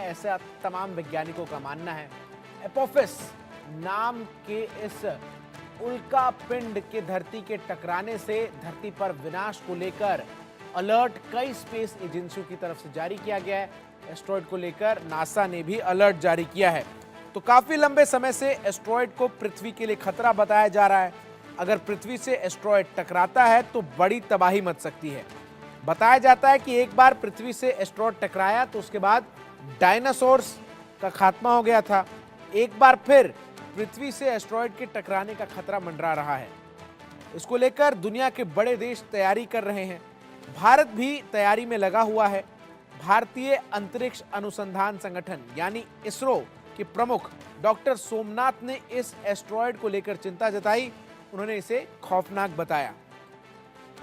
ऐसा तमाम वैज्ञानिकों का मानना है। एपोफिस नाम के इस उल्का पिंड के धरती के टकराने से धरती पर विनाश को लेकर अलर्ट कई स्पेस एजेंसियों की तरफ से जारी किया गया है। एस्ट्रॉयड को लेकर नासा ने भी अलर्ट जारी किया है। तो काफी लंबे समय से एस्ट्रॉयड को पृथ्वी के लिए खतरा बताया जा रहा है। अगर पृथ्वी से एस्ट्रॉयड टकराता है तो बड़ी तबाही मच सकती है। बताया जाता है कि एक बार पृथ्वी से एस्ट्रॉयड टकराया तो उसके बाद डायनासोर्स का खात्मा हो गया था। एक बार फिर पृथ्वी से एस्ट्रॉयड के टकराने का खतरा मंडरा रहा है। इसको लेकर दुनिया के बड़े देश तैयारी कर रहे हैं। भारत भी तैयारी में लगा हुआ है। भारतीय अंतरिक्ष अनुसंधान संगठन यानी इसरो के प्रमुख डॉक्टर सोमनाथ ने इस एस्ट्रॉयड को लेकर चिंता जताई। उन्होंने इसे खौफनाक बताया।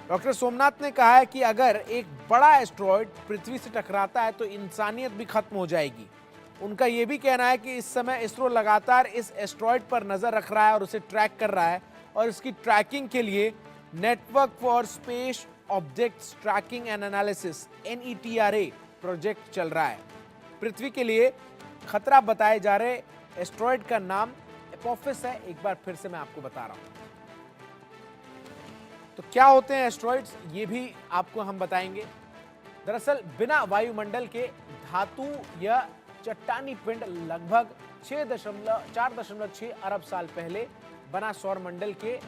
डॉक्टर सोमनाथ ने कहा है कि अगर एक बड़ा एस्ट्रॉयड पृथ्वी से टकराता है तो इंसानियत भी खत्म हो जाएगी। उनका यह भी कहना है कि इस समय इसरो लगातार इस एस्ट्रॉयड पर नजर रख रहा है और उसे ट्रैक कर रहा है और इसकी ट्रैकिंग के लिए network for space objects tracking and analysis NETRA project चल रहा है। पृथ्वी के लिए खतरा बताए जा रहे एस्ट्रॉयड का नाम एपोफिस है। एक बार फिर से मैं आपको बता रहा हूं। तो क्या होते हैं एस्ट्रॉयड्स, ये भी आपको हम बताएंगे। दरअसल बिना वायुमंडल के धातु या चट्टानी पिंड लगभग 4.6 अरब साल पहले बना सौरमंडल के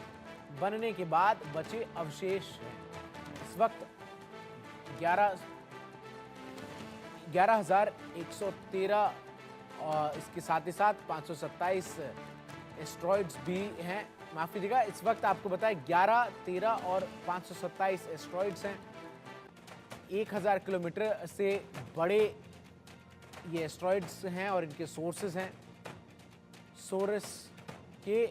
बनने के बाद बचे अवशेष हैं। इस वक्त 11,113 और इसके साथ ही साथ 527 एस्ट्रॉयड्स भी हैं। माफ कीजिएगा, इस वक्त आपको बताएं 11, 13 और 527 एस्ट्रॉयड्स हैं। 1000 किलोमीटर से बड़े ये एस्ट्रॉयड्स हैं और इनके सोर्सेस हैं। सोरस के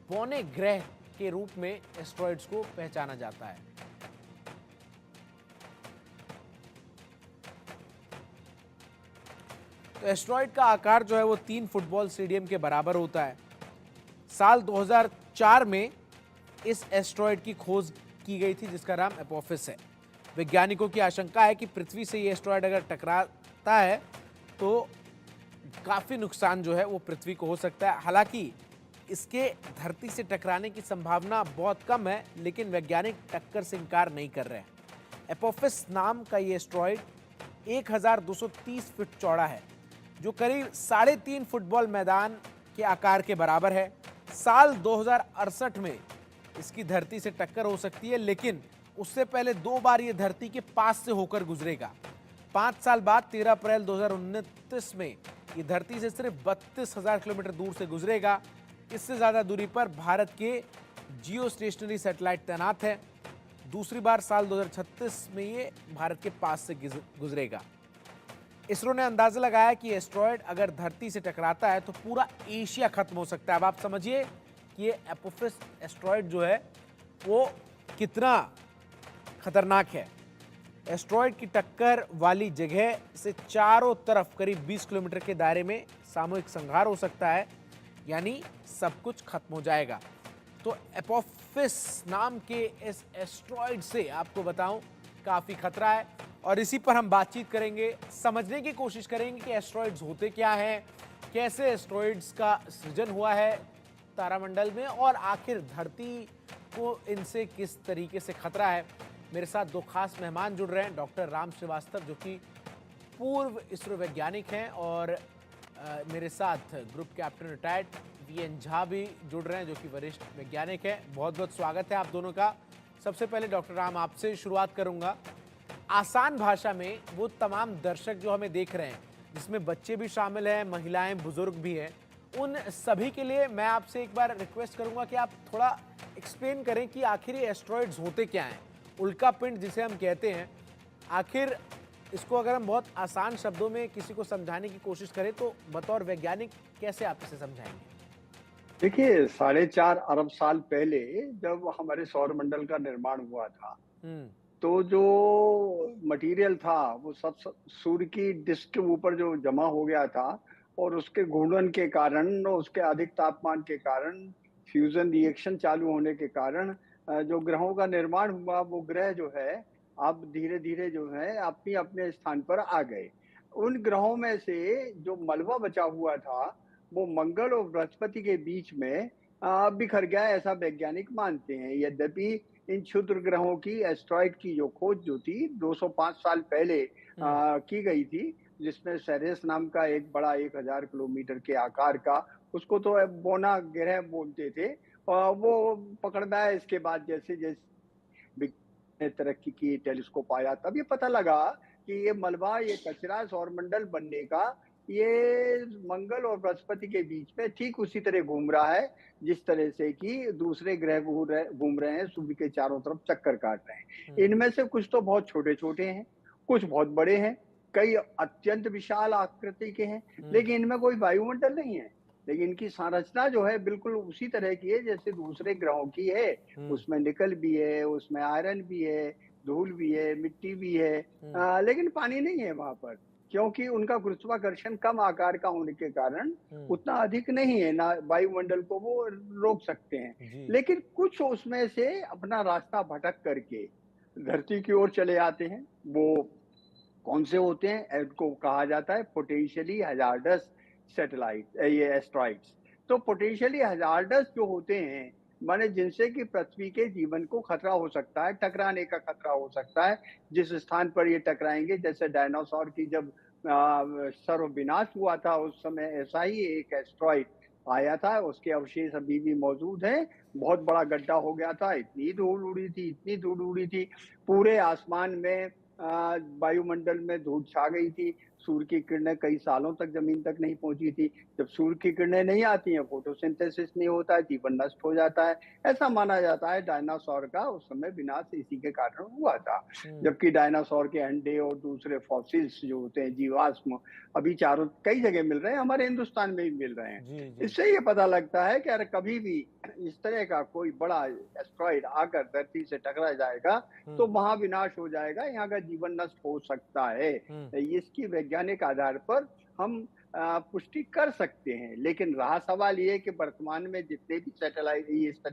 बौने ग्रह के रूप में एस्ट्रॉयड्स को पहचाना जाता है। तो एस्ट्रॉयड का आकार जो है वो 3 फुटबॉल स्टेडियम के बराबर होता है। साल 2004 में इस एस्ट्रॉयड की खोज की गई थी जिसका नाम एपोफिस है। वैज्ञानिकों की आशंका है कि पृथ्वी से ये एस्ट्रॉयड अगर टकराता है तो काफी नुकसान जो है वो पृथ्वी को हो सकता है। हालांकि इसके धरती से टकराने की संभावना बहुत कम है, लेकिन वैज्ञानिक टक्कर से इनकार नहीं कर रहे हैं। एपोफिस नाम का ये एस्ट्रॉयड 1230 फीट चौड़ा है, जो करीब 3.5 फुटबॉल मैदान के आकार के बराबर है। साल 2068 में इसकी धरती से टक्कर हो सकती है, लेकिन उससे पहले 2 बार ये धरती के पास से होकर गुजरेगा। 5 साल बाद 13 अप्रैल 2029 में ये धरती से सिर्फ 32,000 किलोमीटर दूर से गुजरेगा। इससे ज्यादा दूरी पर भारत के जियो स्टेशनरी सैटेलाइट तैनात है। दूसरी बार साल 2036 में ये भारत के पास से गुजरेगा। इसरो ने अंदाजा लगाया कि एस्ट्रॉयड अगर धरती से टकराता है तो पूरा एशिया खत्म हो सकता है। अब आप समझिए कि ये एपोफिस एस्ट्रॉयड जो है वो कितना खतरनाक है। एस्ट्रॉयड की टक्कर वाली जगह से चारों तरफ करीब 20 किलोमीटर के दायरे में सामूहिक संहार हो सकता है, यानी सब कुछ खत्म हो जाएगा। तो एपोफिस नाम के इस एस्ट्रॉयड से आपको बताऊं काफी खतरा है और इसी पर हम बातचीत करेंगे, समझने की कोशिश करेंगे कि एस्ट्रॉयड्स होते क्या हैं, कैसे एस्ट्रॉयड्स का सृजन हुआ है तारामंडल में और आखिर धरती को इनसे किस तरीके से खतरा है। मेरे साथ 2 खास मेहमान जुड़ रहे हैं। डॉक्टर राम श्रीवास्तव जो कि पूर्व इसरो वैज्ञानिक हैं और मेरे साथ group captain retired VN Jha भी जुड़ रहे हैं जो कि वरिष्ठ वैज्ञानिक हैं। बहुत बहुत स्वागत है आप दोनों का। सबसे पहले डॉक्टर राम आपसे शुरुआत करूंगा। आसान भाषा में वो तमाम दर्शक जो हमें देख रहे हैं, जिसमें बच्चे भी शामिल हैं, महिलाएं, बुजुर्ग भी हैं, उन सभी के लिए मैं आपसे एक बार रिक्वेस्ट करूंगा कि आप थोड़ा एक्सप्लेन करें कि आखिर ये एस्ट्रॉयड्स होते क्या हैं। उल्का पिंड जिसे हम कहते हैं, आखिर इसको अगर हम बहुत आसान शब्दों में किसी को समझाने की कोशिश करें तो बतौर वैज्ञानिक कैसे आप इसे समझाएंगे? देखिए 4.5 अरब साल पहले जब हमारे सौरमंडल का निर्माण हुआ था, हम्म। तो जो मटेरियल था वो सब सूर्य की डिस्क के ऊपर जो जमा हो गया था और उसके घूर्णन के कारण और उसके अधिक तापमान के कारण फ्यूजन रिएक्शन चालू होने के कारण जो ग्रहों का निर्माण हुआ वो ग्रह जो है अब धीरे धीरे जो है अपने अपने स्थान पर आ गए। उन ग्रहों में से जो मलबा बचा हुआ था, वो मंगल और बृहस्पति के बीच में बिखर गया, ऐसा वैज्ञानिक मानते हैं। यद्यपि इन क्षुद्र ग्रहों की एस्टेरॉयड की जो खोज जो थी 205 साल पहले हुँ, की गई थी, जिसमें सेरेस नाम का एक बड़ा 1000 किलोमीटर के आकार का, उसको तो बोना ग्रह बोलते थे। वो पकड़ में आया इसके बाद जैसे-जैसे विज्ञान ने तरक्की की, टेलीस्कोप आया, तब ये पता लगा कि ये मलबा, ये कचरा सौरमंडल बनने का, ये मंगल और बृहस्पति के बीच में ठीक उसी तरह घूम रहा है, जिस तरह से कि दूसरे ग्रह घूम रहे हैं, सूर्य के चारों तरफ चक्कर काट रहे हैं। हुँ, इनमें से कुछ तो बहुत छोटे-छोटे हैं, कुछ बहुत बड़े हैं, कई अत्यंत विशाल आकृति के हैं, हुँ, लेकिन इनमें कोई वायुमंडल नहीं है। लेकिन इनकी संरचना जो है बिल्कुल उसी तरह की है जैसे दूसरे ग्रहों की है। हुँ, उसमें निकल भी है, उसमें आयरन भी है, धूल भी है, मिट्टी भी है, हुँ, लेकिन पानी नहीं है वहाँ पर, क्योंकि उनका गुरुत्वाकर्षण कम आकार का होने के कारण हुँ, उतना अधिक नहीं है, ना वायुमंडल को वो रोक सकते हैं। जी, लेकिन कुछ उसमें से अपना रास्ता भटक करके धरती की ओर चले आते हैं। वो कौन से होते हैं? इनको कहा जाता है पोटेंशियली हज़ार्डस ये एस्टेरॉइड्स। तो पोटेंशियली हज़ार्डस जो होते हैं, माने जिनसे कि पृथ्वी के जीवन को खतरा हो सकता है, टकराने का खतरा हो सकता है, जिस स्थान पर ये टकराएँगे, जैसे डायनासोर की जब सर्वविनाश हुआ था, उस समय ऐसा ही एक एस्टेरॉइड आया था, उसके अवशेष अभी भी मौजूद हैं। बहुत बड़ा गड्ढा हो गया था, इतनी धूल उड़ी थी, इतनी धूल उड़ी थी, पूरे आसमान में वायुमंडल में धूल छा गई थी, सूर्य की किरणें कई सालों तक ज़मीन तक नहीं पहुँची थी। जब सूर्य की किरणें नहीं आती हैं, फोटोसिंथेसिस नहीं होता है, जीवन नष्ट हो जाता है। ऐसा माना जाता है डायनासोर का उस समय विनाश इसी के कारण हुआ था। हुँ, जबकि डायनासोर के अंडे और दूसरे फॉसिल्स जो होते हैं, जीवाश्म, अभी चारों कई जगह मिल रहे हैं, हमारे हिंदुस्तान में भी मिल रहे हैं। जी, जी, इससे ये पता लगता है कि अगर कभी भी इस तरह का कोई बड़ा एस्टेरॉइड आकर धरती से टकरा जाएगा, तो हुँ, महाविनाश हो जाएगा, यहाँ का जीवन नष्ट हो सकता है। हुँ। इसकी वैज्ञानिक आधार पर हम पुष्टि कर सकते हैं, लेकिन रहा सवाल ये कि वर्तमान में जितने भी सैटेलाइट ये इस तरह